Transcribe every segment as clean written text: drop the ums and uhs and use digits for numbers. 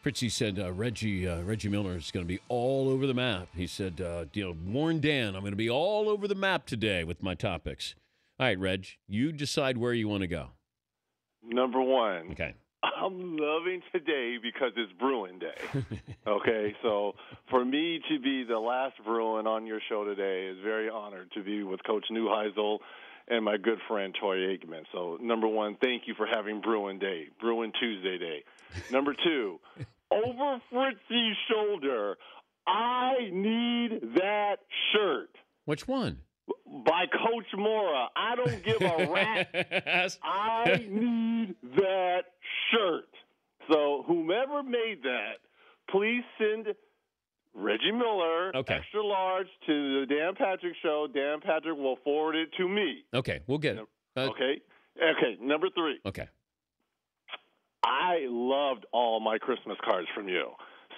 Fritzy said Reggie Miller is going to be all over the map. He said, warn Dan, I'm going to be all over the map today with my topics. All right, Reg, you decide where you want to go. Number one. Okay. I'm loving today because it's Bruin Day. Okay, so for me to be the last Bruin on your show today is very honored to be with Coach Neuheisel and my good friend Toy Aikman. So, number one, thank you for having Bruin Day, Bruin Tuesday Day. Number two, over Fritzy's shoulder, I need that shirt. Which one? By Coach Mora. I don't give a rat. I need that shirt. So whomever made that, please send Reggie Miller, extra large, to the Dan Patrick Show. Dan Patrick will forward it to me. Okay, we'll get it. Okay, number three. Okay. I loved all my Christmas cards from you.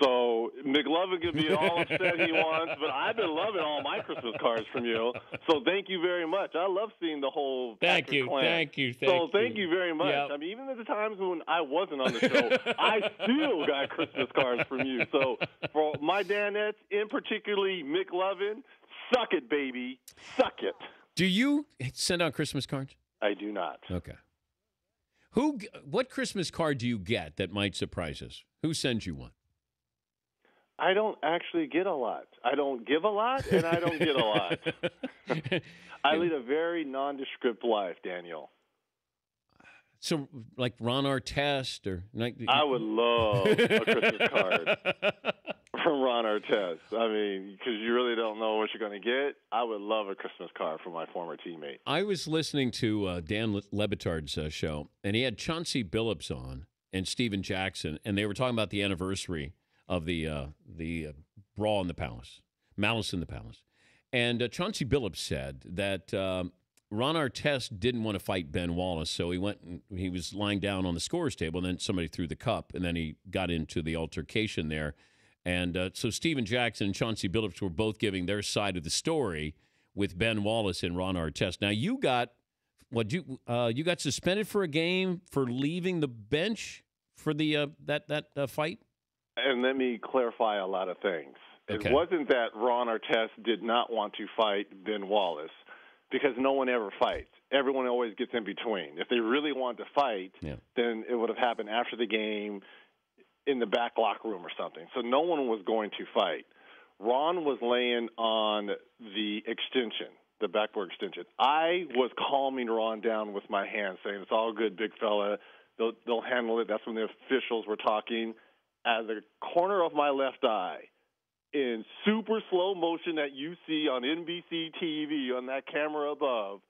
So McLovin can be all upset he wants, but I've been loving all my Christmas cards from you. So thank you very much. I love seeing the whole Patrick clan. Thank you. So thank you very much. Yep. I mean, even at the times when I wasn't on the show, I still got Christmas cards from you. So for my Danettes, in particularly McLovin, suck it, baby. Suck it. Do you send out Christmas cards? I do not. Okay. What Christmas card do you get that might surprise us? Who sends you one? I don't actually get a lot. I don't give a lot, and I don't get a lot. I lead a very nondescript life, Daniel. So, like Ron Artest or I would love a Christmas card from Ron Artest. I mean, because you really don't know what you're going to get. I would love a Christmas card from my former teammate. I was listening to Dan Lebitard's show, and he had Chauncey Billups on and Steven Jackson, and they were talking about the anniversary of the brawl in the palace, malice in the palace. And Chauncey Billups said that Ron Artest didn't want to fight Ben Wallace, so he was lying down on the scorer's table, and then somebody threw the cup, and then he got into the altercation there. And so Steven Jackson and Chauncey Billups were both giving their side of the story with Ben Wallace and Ron Artest. Now, you got got suspended for a game for leaving the bench for the that fight? And let me clarify a lot of things. Okay. It wasn't that Ron Artest did not want to fight Ben Wallace, because no one ever fights. Everyone always gets in between. If they really wanted to fight, then it would have happened after the game in the back locker room or something. So no one was going to fight. Ron was laying on the extension, the backboard extension. I was calming Ron down with my hand, saying, it's all good, big fella. They'll handle it. That's when the officials were talking. At the corner of my left eye, in super slow motion that you see on NBC TV on that camera above,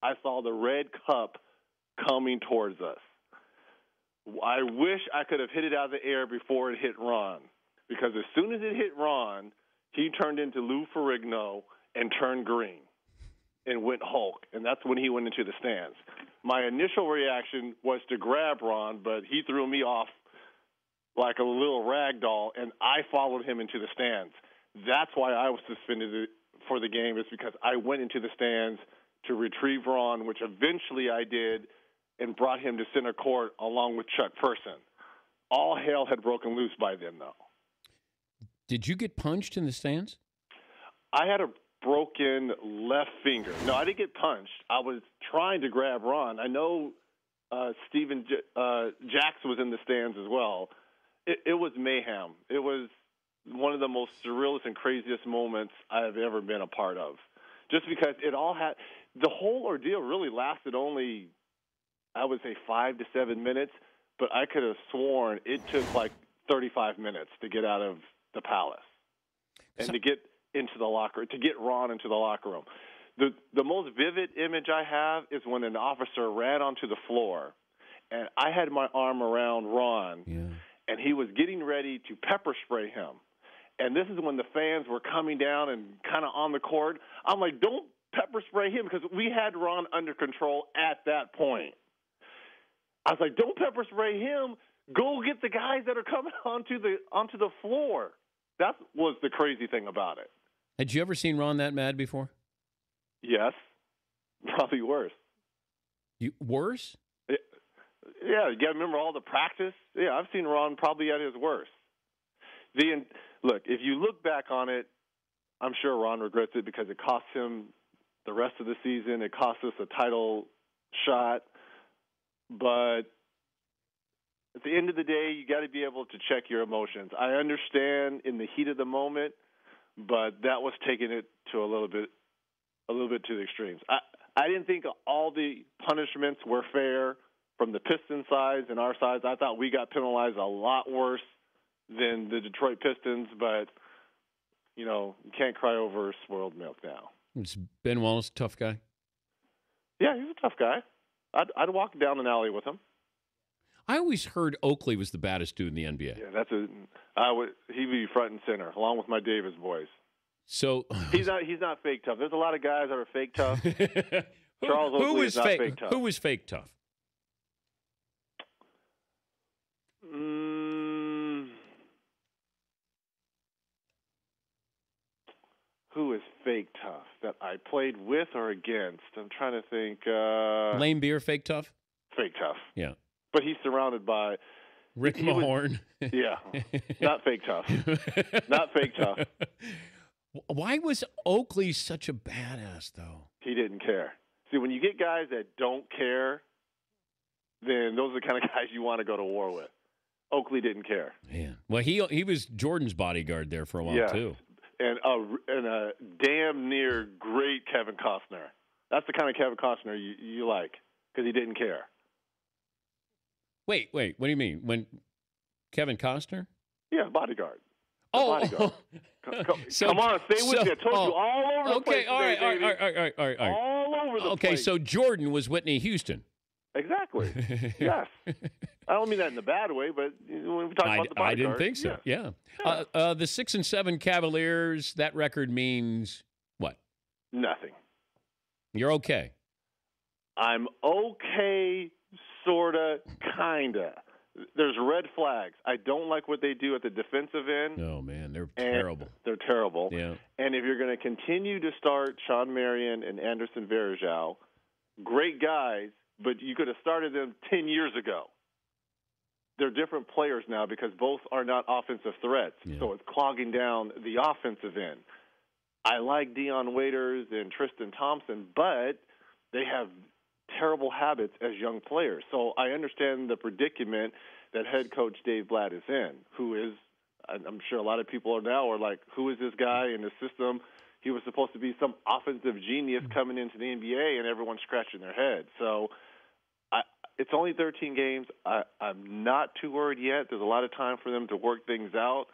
I saw the red cup coming towards us. I wish I could have hit it out of the air before it hit Ron, because as soon as it hit Ron, he turned into Lou Ferrigno and turned green and went Hulk, and that's when he went into the stands. My initial reaction was to grab Ron, but he threw me off like a little rag doll, and I followed him into the stands. That's why I was suspended for the game, is because I went into the stands to retrieve Ron, which eventually I did, and brought him to center court along with Chuck Person. All hell had broken loose by then, though. Did you get punched in the stands? I had a broken left finger. No, I didn't get punched. I was trying to grab Ron. I know Steven Jackson was in the stands as well. It was mayhem. It was one of the most surrealist and craziest moments I have ever been a part of. Just because the whole ordeal really lasted only, I would say, 5 to 7 minutes, but I could have sworn it took like 35 minutes to get out of the palace and to get into the locker, to get Ron into the locker room. The most vivid image I have is when an officer ran onto the floor, and I had my arm around Ron. Yeah. And he was getting ready to pepper spray him. And this is when the fans were coming down and kind of on the court. I'm like, don't pepper spray him, because we had Ron under control at that point. I was like, don't pepper spray him. Go get the guys that are coming onto the floor. That was the crazy thing about it. Had you ever seen Ron that mad before? Yes. Probably worse. Worse? Yeah, you got to remember all the practice. Yeah, I've seen Ron probably at his worst. Look, if you look back on it, I'm sure Ron regrets it because it cost him the rest of the season. It cost us a title shot. But at the end of the day, you got to be able to check your emotions. I understand in the heat of the moment, but that was taking it to a little bit to the extremes. I didn't think all the punishments were fair from the Pistons sides and our sides. I thought we got penalized a lot worse than the Detroit Pistons, but you can't cry over spoiled milk now. Is Ben Wallace a tough guy? Yeah, he's a tough guy. I'd walk down an alley with him. I always heard Oakley was the baddest dude in the NBA. Yeah, he'd be front and center, along with my Davis boys. So he's not fake tough. There's a lot of guys that are fake tough. Charles Oakley is not fake tough. Who was fake tough? Who is fake tough that I played with or against? I'm trying to think. Lame Beer, fake tough? Fake tough. Yeah. But he's surrounded by Rick Mahorn. Yeah. Not fake tough. Not fake tough. Why was Oakley such a badass, though? He didn't care. See, when you get guys that don't care, then those are the kind of guys you want to go to war with. Oakley didn't care. Man. Well, he was Jordan's bodyguard there for a while, too. And a damn near great Kevin Costner. That's the kind of Kevin Costner you like because he didn't care. Wait. What do you mean? When Kevin Costner? Yeah, bodyguard. Bodyguard. Come on, stay with me. I told you all over the place. Okay, all right. All over the place. Okay, so Jordan was Whitney Houston. Exactly. Yes. I don't mean that in a bad way, but when we talk about the bodyguard. I didn't think so. Yeah. The 6-7 Cavaliers, that record means what? Nothing. You're okay. I'm okay, sorta, kinda. There's red flags. I don't like what they do at the defensive end. Oh, man, they're terrible. They're terrible. Yeah. And if you're going to continue to start Sean Marion and Anderson Varejao, great guys, but you could have started them 10 years ago. They're different players now because both are not offensive threats, so it's clogging down the offensive end. I like Deion Waiters and Tristan Thompson, but they have terrible habits as young players. So I understand the predicament that head coach Dave Blatt is in, who is, I'm sure a lot of people are like, who is this guy in the system? He was supposed to be some offensive genius coming into the NBA, and everyone's scratching their head. So it's only 13 games. I'm not too worried yet. There's a lot of time for them to work things out,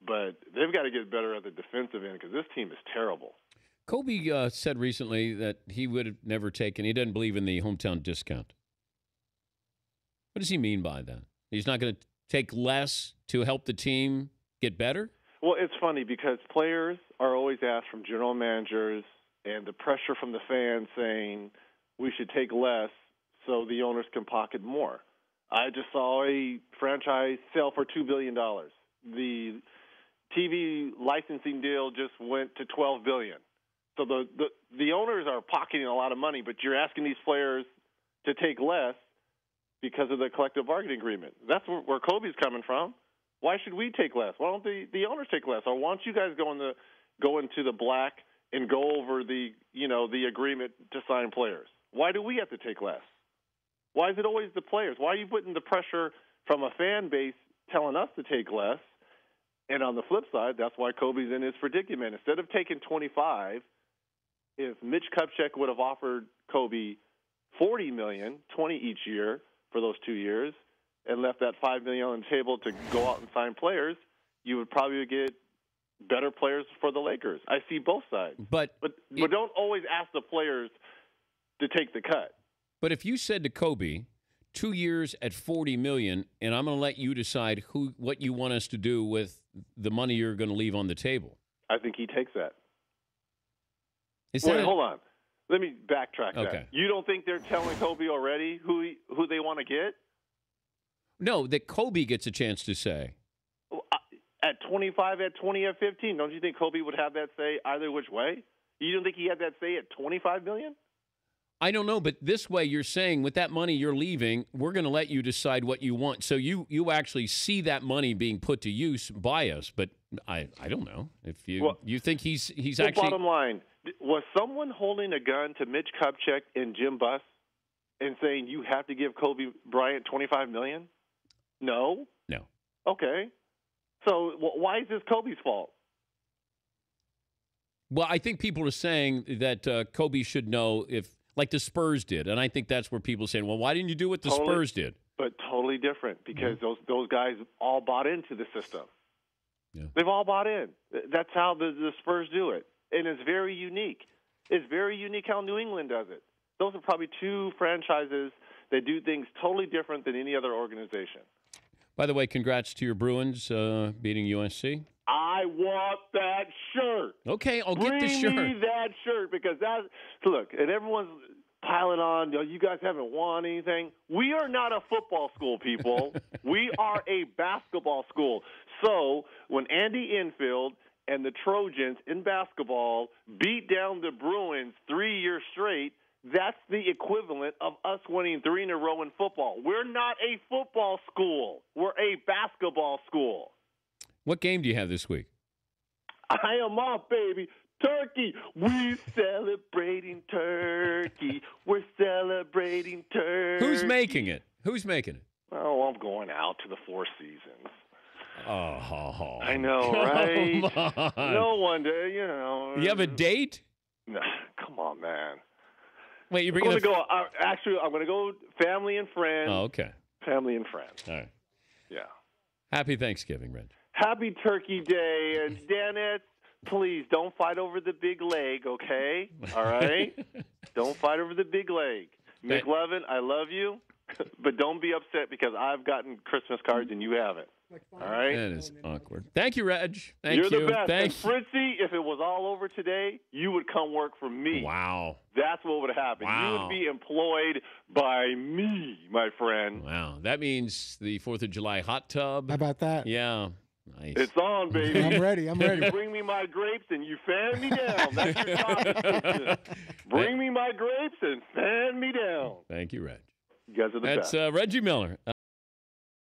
but they've got to get better at the defensive end because this team is terrible. Kobe said recently that he would have never taken, he doesn't believe in the hometown discount. What does he mean by that? He's not going to take less to help the team get better? Well, it's funny because players are always asked from general managers and the pressure from the fans saying we should take less so the owners can pocket more. I just saw a franchise sell for $2 billion. The TV licensing deal just went to $12 billion. So the owners are pocketing a lot of money, but you're asking these players to take less because of the collective bargaining agreement. That's where Kobe's coming from. Why should we take less? Why don't the owners take less? Or why don't you guys go into the black and go over the agreement to sign players? Why do we have to take less? Why is it always the players? Why are you putting the pressure from a fan base telling us to take less? And on the flip side, that's why Kobe's in his predicament. Instead of taking 25, if Mitch Kupchak would have offered Kobe $40 million, 20 each year for those 2 years, and left that $5 million on the table to go out and sign players, you would probably get better players for the Lakers. I see both sides. But don't always ask the players to take the cut. But if you said to Kobe, 2 years at $40 million, and I'm going to let you decide what you want us to do with the money you're going to leave on the table. I think he takes that. Hold on. Let me backtrack that. Okay. You don't think they're telling Kobe already who they want to get? No, that Kobe gets a chance to say. At 25, at 20, at 15, don't you think Kobe would have that say either which way? You don't think he had that say at $25 million? I don't know, but this way you're saying with that money you're leaving, we're going to let you decide what you want. So you actually see that money being put to use by us. But I don't know if you think he's actually. Bottom line, was someone holding a gun to Mitch Kupchak and Jim Buss and saying you have to give Kobe Bryant $25 million? No. Okay. So why is this Kobe's fault? Well, I think people are saying that Kobe should know like the Spurs did, and I think that's where people are saying, well, why didn't you do what the Spurs did? But totally different because those guys all bought into the system. Yeah. They've all bought in. That's how the Spurs do it, and it's very unique. It's very unique how New England does it. Those are probably two franchises that do things totally different than any other organization. By the way, congrats to your Bruins beating USC. I want that shirt. Okay, I'll get the shirt. Bring me that shirt because look, and everyone's piling on, you guys haven't won anything. We are not a football school, people. We are a basketball school. So when Andy Enfield and the Trojans in basketball beat down the Bruins 3 years straight, that's the equivalent of us winning 3 in a row in football. We're not a football school. We're a basketball school. What game do you have this week? I am off, baby. Turkey. We're celebrating turkey. We're celebrating turkey. Who's making it? Oh, I'm going out to the Four Seasons. Oh. I know, right? Come on. No wonder, You have a date? No, come on, man. Wait, I'm going to go. Actually, I'm going to go family and friends. Oh, okay. Family and friends. All right. Yeah. Happy Thanksgiving, Reg. Happy Turkey Day. And Dennis, please don't fight over the big leg, okay? All right? Don't fight over the big leg. McLovin, I love you, but don't be upset because I've gotten Christmas cards and you haven't. All right? That is awkward. Thank you, Reg. You're the best. And Fritzy, if it was all over today, you would come work for me. Wow. That's what would happen. Wow. You would be employed by me, my friend. Wow. That means the 4th of July hot tub. How about that? Yeah. Nice. It's on, baby. I'm ready. You bring me my grapes and you fan me down. That's your topic. Bring me my grapes and fan me down. Thank you, Reg. You guys are the best. That's Reggie Miller.